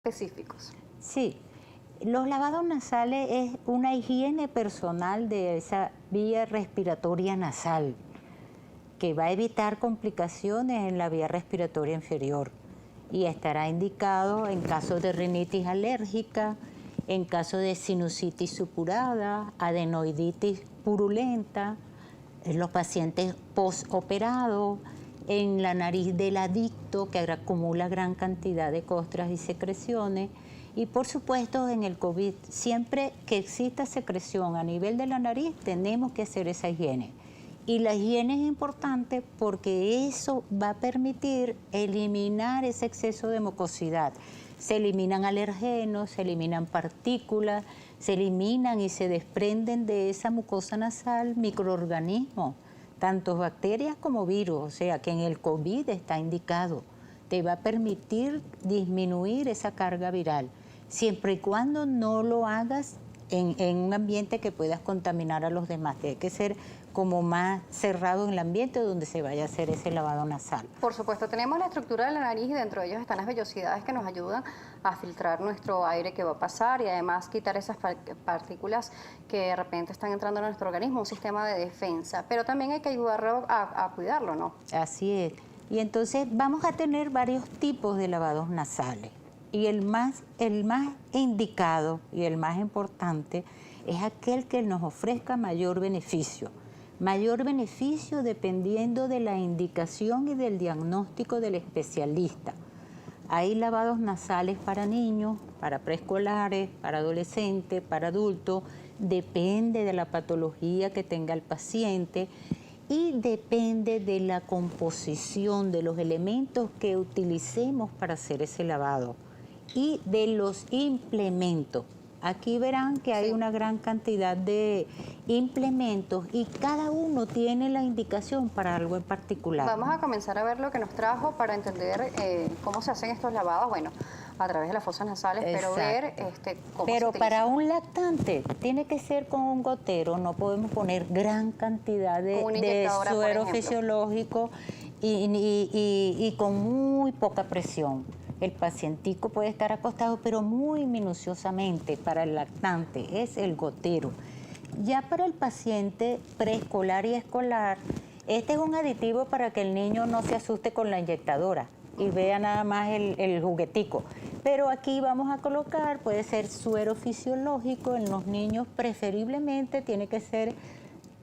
específicos. Sí, los lavados nasales es una higiene personal de esa vía respiratoria nasal que va a evitar complicaciones en la vía respiratoria inferior y estará indicado en caso de rinitis alérgica, en caso de sinusitis supurada, adenoiditis purulenta, en los pacientes postoperados, en la nariz del adicto que acumula gran cantidad de costras y secreciones, y por supuesto en el COVID, siempre que exista secreción a nivel de la nariz tenemos que hacer esa higiene. Y la higiene es importante porque eso va a permitir eliminar ese exceso de mucosidad. Se eliminan alergenos, se eliminan partículas, se eliminan y se desprenden de esa mucosa nasal microorganismos, tanto bacterias como virus, o sea que en el COVID está indicado. Te va a permitir disminuir esa carga viral, siempre y cuando no lo hagas en un ambiente que puedas contaminar a los demás. Tiene que ser como más cerrado en el ambiente donde se vaya a hacer ese lavado nasal. Por supuesto, tenemos la estructura de la nariz y dentro de ellos están las vellosidades que nos ayudan a filtrar nuestro aire que va a pasar y además quitar esas partículas que de repente están entrando en nuestro organismo, un sistema de defensa. Pero también hay que ayudarlo a cuidarlo, ¿no? Así es. Y entonces vamos a tener varios tipos de lavados nasales. Y el más indicado y el más importante es aquel que nos ofrezca mayor beneficio. Mayor beneficio dependiendo de la indicación y del diagnóstico del especialista. Hay lavados nasales para niños, para preescolares, para adolescentes, para adultos. Depende de la patología que tenga el paciente y depende de la composición de los elementos que utilicemos para hacer ese lavado y de los implementos. Aquí verán que hay una gran cantidad de implementos y cada uno tiene la indicación para algo en particular. Vamos a comenzar a ver lo que nos trajo para entender cómo se hacen estos lavados, bueno, a través de las fosas nasales, pero ver cómo se Pero utiliza. para un lactante tiene que ser con un gotero, no podemos poner gran cantidad de suero fisiológico y con muy poca presión. El pacientico puede estar acostado, pero muy minuciosamente para el lactante es el gotero. Ya para el paciente preescolar y escolar, este es un aditivo para que el niño no se asuste con la inyectadora y vea nada más el juguetico. Pero aquí vamos a colocar, puede ser suero fisiológico, en los niños preferiblemente tiene que ser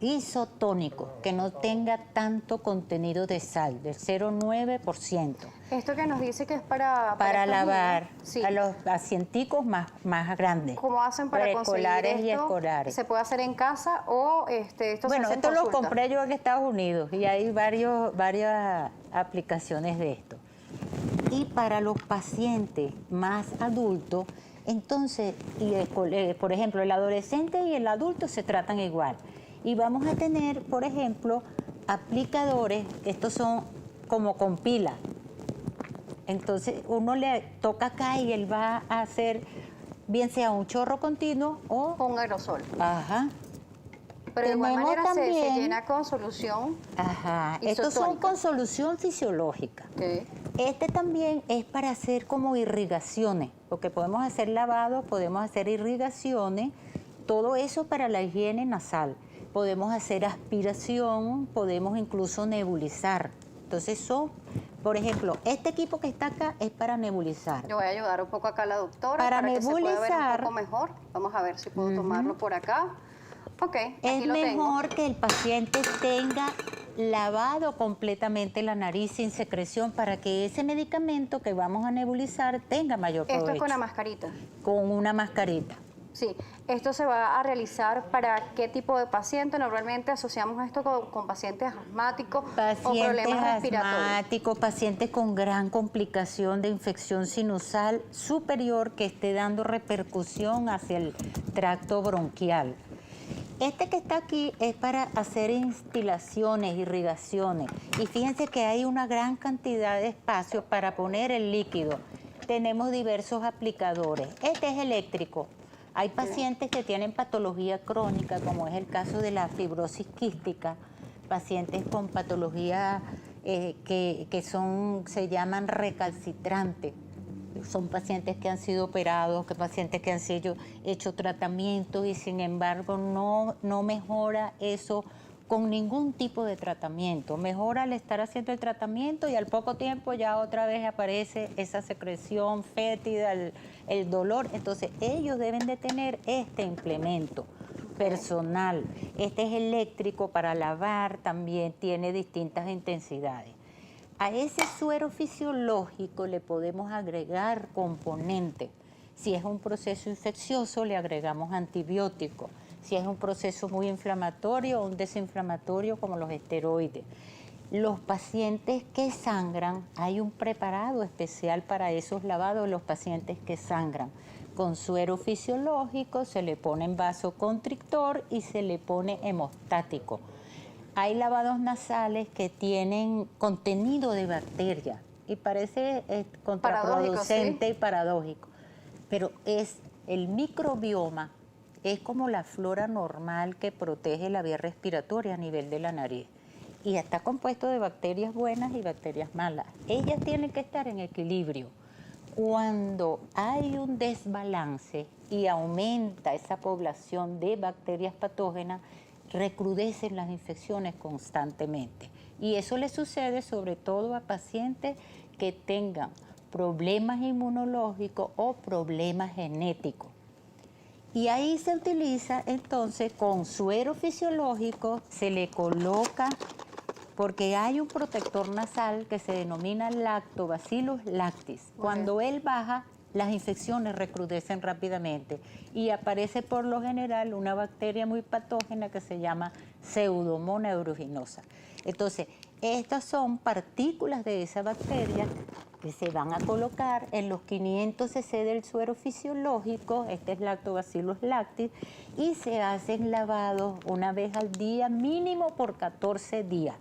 isotónico, que no tenga tanto contenido de sal, del 0,9%. Esto que nos dice que es para lavar niños, a los pacienticos más grandes. ¿Cómo hacen para conseguir esto? Y escolares. ¿Se puede hacer en casa o esto bueno, se hace en esto lo consulta? compré yo en Estados Unidos y hay varias aplicaciones de esto. Y para los pacientes más adultos, entonces, por ejemplo, el adolescente y el adulto se tratan igual. Y vamos a tener, por ejemplo, aplicadores, estos son como con pila. Entonces uno le toca acá y él va a hacer, bien sea un chorro continuo o un aerosol. Ajá. Pero de igual manera también, se llena con solución. Ajá. Estos son con solución fisiológica. Okay. Este también es para hacer como irrigaciones, porque podemos hacer lavados, podemos hacer irrigaciones, todo eso para la higiene nasal. Podemos hacer aspiración, podemos incluso nebulizar. Entonces son, por ejemplo, este equipo que está acá es para nebulizar. Yo voy a ayudar un poco acá a la doctora para nebulizar, que se pueda ver un poco mejor. Vamos a ver si puedo tomarlo por acá. Ok, es mejor que el paciente tenga lavado completamente la nariz sin secreción para que ese medicamento que vamos a nebulizar tenga mayor provecho. ¿Esto es con la mascarita? Con una mascarita. Sí, esto se va a realizar para qué tipo de paciente. Normalmente asociamos esto con pacientes asmáticos o problemas respiratorios. Pacientes con gran complicación de infección sinusal superior que esté dando repercusión hacia el tracto bronquial. Este que está aquí es para hacer instilaciones, irrigaciones. Y fíjense que hay una gran cantidad de espacio para poner el líquido. Tenemos diversos aplicadores. Este es eléctrico. Hay pacientes que tienen patología crónica, como es el caso de la fibrosis quística, pacientes con patología que se llaman recalcitrantes. son pacientes que han sido operados, que pacientes que han sido hecho tratamientos y sin embargo no mejora eso con ningún tipo de tratamiento. Mejora al estar haciendo el tratamiento y al poco tiempo ya otra vez aparece esa secreción fétida, el dolor. Entonces ellos deben de tener este implemento personal. Este es eléctrico para lavar, también tiene distintas intensidades. A ese suero fisiológico le podemos agregar componentes. Si es un proceso infeccioso, le agregamos antibióticos. Si es un proceso muy inflamatorio o un desinflamatorio, como los esteroides. Los pacientes que sangran, hay un preparado especial para esos lavados, los pacientes que sangran. Con suero fisiológico se le pone en vasoconstrictor y se le pone hemostático. Hay lavados nasales que tienen contenido de bacterias y parece contraproducente y paradójico, pero es el microbioma, es como la flora normal que protege la vía respiratoria a nivel de la nariz y está compuesto de bacterias buenas y bacterias malas. Ellas tienen que estar en equilibrio. Cuando hay un desbalance y aumenta esa población de bacterias patógenas, recrudecen las infecciones constantemente. Y eso le sucede sobre todo a pacientes que tengan problemas inmunológicos o problemas genéticos. Y ahí se utiliza entonces con suero fisiológico, se le coloca, porque hay un protector nasal que se denomina Lactobacillus lactis. Cuando él baja, las infecciones recrudecen rápidamente y aparece por lo general una bacteria muy patógena que se llama Pseudomonas aeruginosa. Entonces, estas son partículas de esa bacteria que se van a colocar en los 500 cc del suero fisiológico, este es Lactobacillus lactis, y se hacen lavados una vez al día, mínimo por 14 días,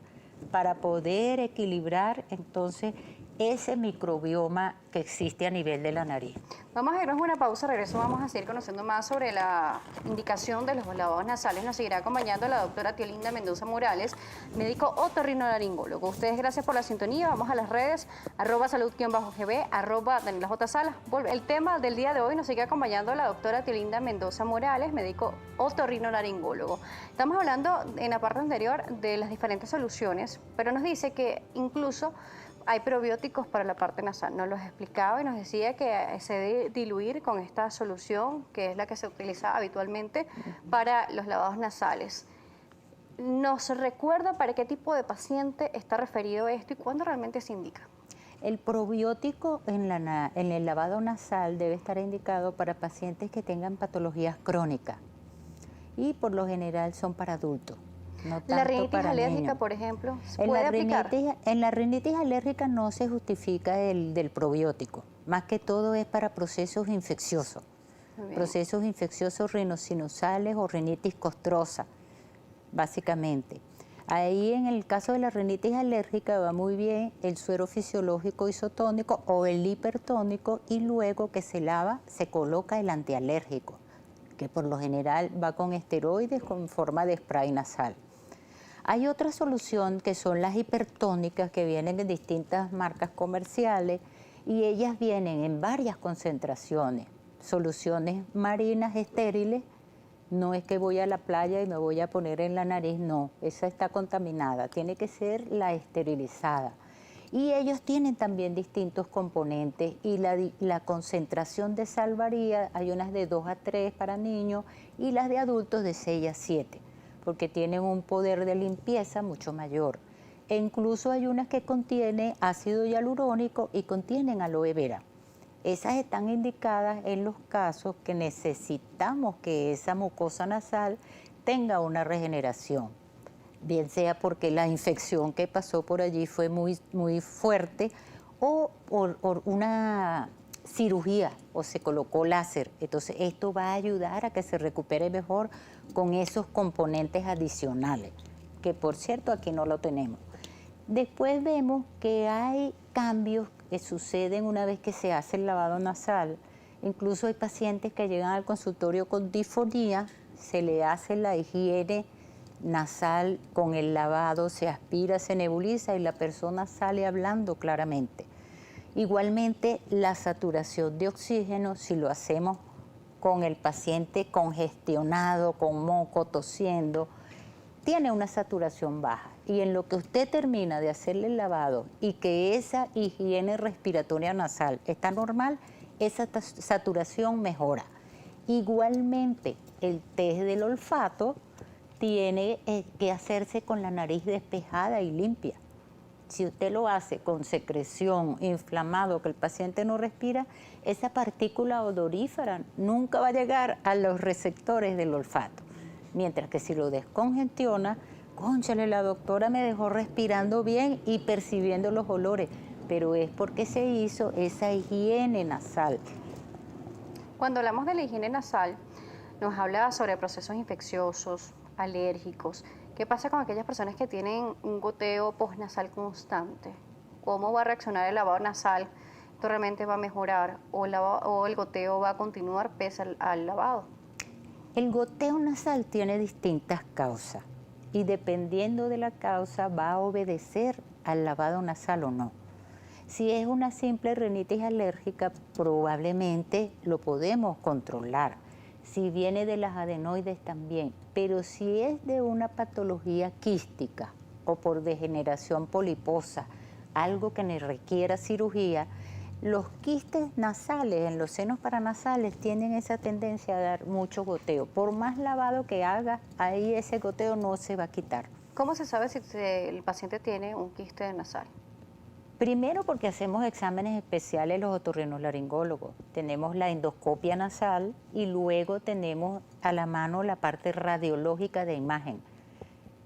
para poder equilibrar entonces ese microbioma que existe a nivel de la nariz. Vamos a irnos a una pausa, regreso vamos a seguir conociendo más sobre la indicación de los lavados nasales. Nos seguirá acompañando la doctora Tiolinda Mendoza Morales, médico otorrinolaringólogo. Ustedes, gracias por la sintonía. Vamos a las redes, @salud_gb, @DanielaJSalas. El tema del día de hoy nos sigue acompañando la doctora Tiolinda Mendoza Morales, médico otorrinolaringólogo. Estamos hablando en la parte anterior de las diferentes soluciones, pero nos dice que incluso hay probióticos para la parte nasal. Nos los explicaba y nos decía que se debe diluir con esta solución, que es la que se utiliza habitualmente para los lavados nasales. ¿Nos recuerda para qué tipo de paciente está referido esto y cuándo realmente se indica? El probiótico en el lavado nasal debe estar indicado para pacientes que tengan patologías crónicas y por lo general son para adultos. No tanto la rinitis para alérgica, niños. por ejemplo, ¿se puede aplicar? En la rinitis alérgica no se justifica el del probiótico. Más que todo es para procesos infecciosos. Procesos infecciosos rinosinusales o rinitis costrosa, básicamente. Ahí en el caso de la rinitis alérgica va muy bien el suero fisiológico isotónico o el hipertónico y luego que se lava se coloca el antialérgico, que por lo general va con esteroides con forma de spray nasal. Hay otra solución que son las hipertónicas que vienen en distintas marcas comerciales y ellas vienen en varias concentraciones. Soluciones marinas estériles, no es que voy a la playa y me voy a poner en la nariz, no, esa está contaminada, tiene que ser la esterilizada. Y ellos tienen también distintos componentes y la concentración de sal varía, hay unas de 2 a 3 para niños y las de adultos de 6 a 7. Porque tienen un poder de limpieza mucho mayor. E incluso hay unas que contienen ácido hialurónico y contienen aloe vera. Esas están indicadas en los casos que necesitamos que esa mucosa nasal tenga una regeneración. Bien sea porque la infección que pasó por allí fue muy fuerte o por una cirugía o se colocó láser. Entonces esto va a ayudar a que se recupere mejor con esos componentes adicionales, que por cierto aquí no lo tenemos. Después vemos que hay cambios que suceden una vez que se hace el lavado nasal. Incluso hay pacientes que llegan al consultorio con disfonía, se le hace la higiene nasal con el lavado, se aspira, se nebuliza y la persona sale hablando claramente. Igualmente, la saturación de oxígeno, si lo hacemos con el paciente congestionado, con moco, tosiendo, tiene una saturación baja. Y en lo que usted termina de hacerle el lavado y que esa higiene respiratoria nasal está normal, esa saturación mejora. Igualmente, el test del olfato tiene que hacerse con la nariz despejada y limpia. Si usted lo hace con secreción, inflamado, que el paciente no respira, esa partícula odorífera nunca va a llegar a los receptores del olfato. Mientras que si lo descongestiona, cónchale, la doctora me dejó respirando bien y percibiendo los olores, pero es porque se hizo esa higiene nasal. Cuando hablamos de la higiene nasal, nos habla sobre procesos infecciosos, alérgicos. ¿Qué pasa con aquellas personas que tienen un goteo postnasal constante? ¿Cómo va a reaccionar el lavado nasal? ¿Esto realmente va a mejorar o el goteo va a continuar pese al lavado? El goteo nasal tiene distintas causas y dependiendo de la causa va a obedecer al lavado nasal o no. Si es una simple rinitis alérgica, probablemente lo podemos controlar. Si viene de las adenoides también, pero si es de una patología quística o por degeneración poliposa, algo que ne requiera cirugía, los quistes nasales en los senos paranasales tienen esa tendencia a dar mucho goteo. Por más lavado que haga, ahí ese goteo no se va a quitar. ¿Cómo se sabe si el paciente tiene un quiste nasal? Primero porque hacemos exámenes especiales los otorrinolaringólogos. Tenemos la endoscopia nasal y luego tenemos a la mano la parte radiológica de imagen.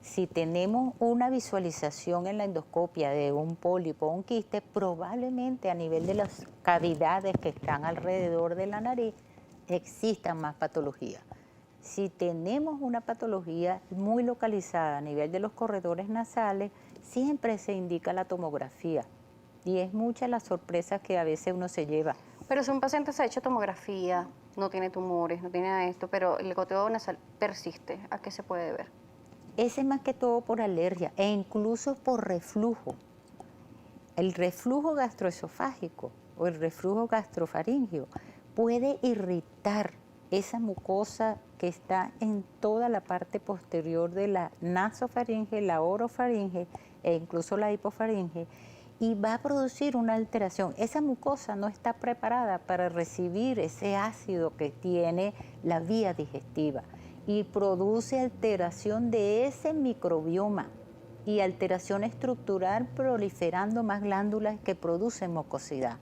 Si tenemos una visualización en la endoscopia de un pólipo o un quiste, probablemente a nivel de las cavidades que están alrededor de la nariz existan más patologías. Si tenemos una patología muy localizada a nivel de los corredores nasales, siempre se indica la tomografía. Y es mucha la sorpresa que a veces uno se lleva. Pero si un paciente se ha hecho tomografía, no tiene tumores, no tiene nada de esto, pero el goteo nasal persiste, ¿a qué se puede deber? Ese es más que todo por alergia e incluso por reflujo. El reflujo gastroesofágico o el reflujo gastrofaríngeo puede irritar esa mucosa que está en toda la parte posterior de la nasofaringe, la orofaringe e incluso la hipofaringe y va a producir una alteración. Esa mucosa no está preparada para recibir ese ácido que tiene la vía digestiva y produce alteración de ese microbioma y alteración estructural proliferando más glándulas que producen mucosidad.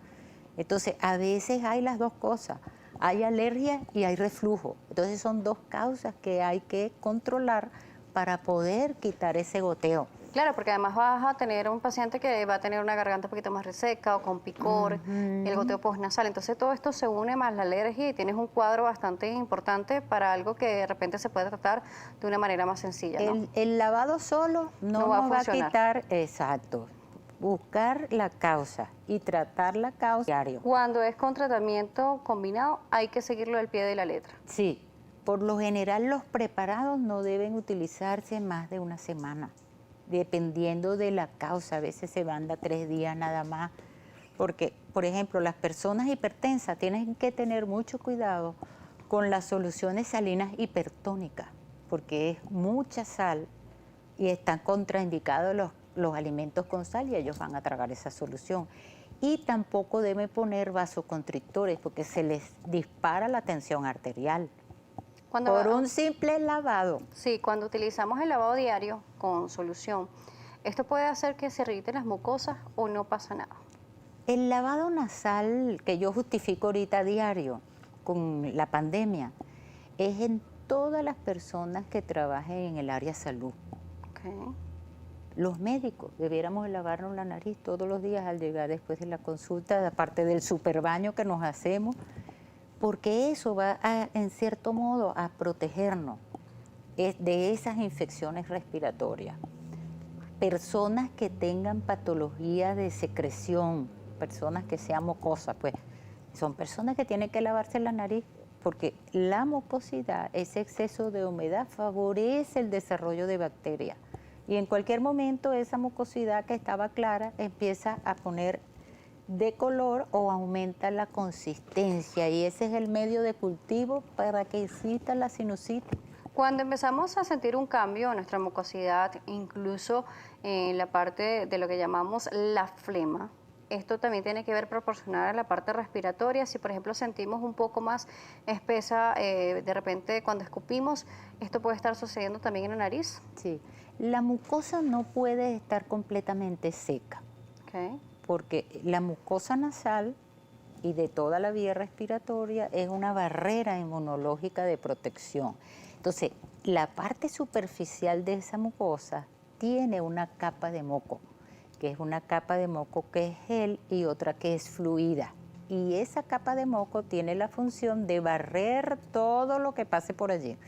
Entonces, a veces hay las dos cosas, hay alergia y hay reflujo. Entonces, son dos causas que hay que controlar para poder quitar ese goteo. Claro, porque además vas a tener un paciente que va a tener una garganta un poquito más reseca o con picor, el goteo postnasal. Entonces todo esto se une más la alergia y tienes un cuadro bastante importante para algo que de repente se puede tratar de una manera más sencilla, ¿no? El lavado solo no va a nos va a funcionar. quitar, exacto, buscar la causa y tratar la causa diario. Cuando es con tratamiento combinado hay que seguirlo al pie de la letra. Sí, por lo general los preparados no deben utilizarse más de una semana. Dependiendo de la causa, a veces se manda 3 días nada más, porque, por ejemplo, las personas hipertensas tienen que tener mucho cuidado con las soluciones salinas hipertónicas, porque es mucha sal y están contraindicados los alimentos con sal y ellos van a tragar esa solución. Y tampoco deben poner vasoconstrictores porque se les dispara la tensión arterial. Por un simple lavado. Sí, cuando utilizamos el lavado diario con solución, ¿esto puede hacer que se irriten las mucosas o no pasa nada? El lavado nasal que yo justifico ahorita diario con la pandemia es en todas las personas que trabajen en el área salud. Okay. Los médicos debiéramos lavarnos la nariz todos los días al llegar después de la consulta, aparte del superbaño que nos hacemos, porque eso va en cierto modo a protegernos de esas infecciones respiratorias. Personas que tengan patología de secreción, personas que sean mucosas, pues son personas que tienen que lavarse la nariz porque la mucosidad, ese exceso de humedad favorece el desarrollo de bacterias y en cualquier momento esa mucosidad que estaba clara empieza a poner de color o aumenta la consistencia, y ese es el medio de cultivo para que exista la sinusitis. Cuando empezamos a sentir un cambio en nuestra mucosidad, incluso en la parte de lo que llamamos la flema, esto también tiene que ver proporcional a la parte respiratoria. Si por ejemplo sentimos un poco más espesa, de repente cuando escupimos, ¿esto puede estar sucediendo también en la nariz? Sí, la mucosa no puede estar completamente seca, Okay. porque la mucosa nasal y de toda la vía respiratoria es una barrera inmunológica de protección. Entonces, la parte superficial de esa mucosa tiene una capa de moco, que es una capa de moco que es gel y otra que es fluida. Y esa capa de moco tiene la función de barrer todo lo que pase por allí.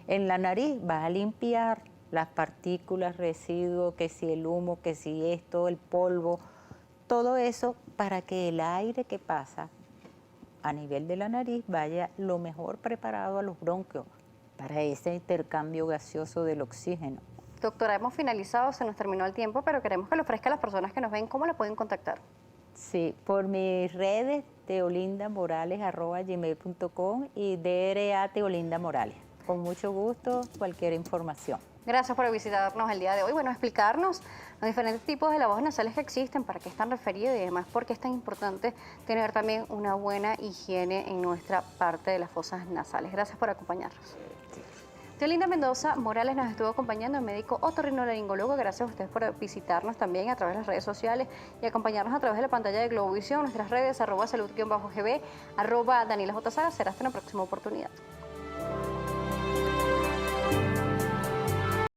En la nariz va a limpiar las partículas, residuos, que si el humo, que si esto, el polvo, todo eso para que el aire que pasa a nivel de la nariz vaya lo mejor preparado a los bronquios para ese intercambio gaseoso del oxígeno. Doctora, hemos finalizado, se nos terminó el tiempo, pero queremos que le ofrezca a las personas que nos ven cómo la pueden contactar. Sí, por mis redes, teolindamorales@gmail.com y DRA Teolinda Morales. Con mucho gusto, cualquier información. Gracias por visitarnos el día de hoy. Bueno, explicarnos los diferentes tipos de lavabos nasales que existen, para qué están referidos y además por qué es tan importante tener también una buena higiene en nuestra parte de las fosas nasales. Gracias por acompañarnos. Teolinda Mendoza Morales nos estuvo acompañando, médico otorrinolaringólogo. Gracias a ustedes por visitarnos también a través de las redes sociales y acompañarnos a través de la pantalla de Globovisión, nuestras redes @salud_gb, @DanielaJSara. Será hasta una próxima oportunidad.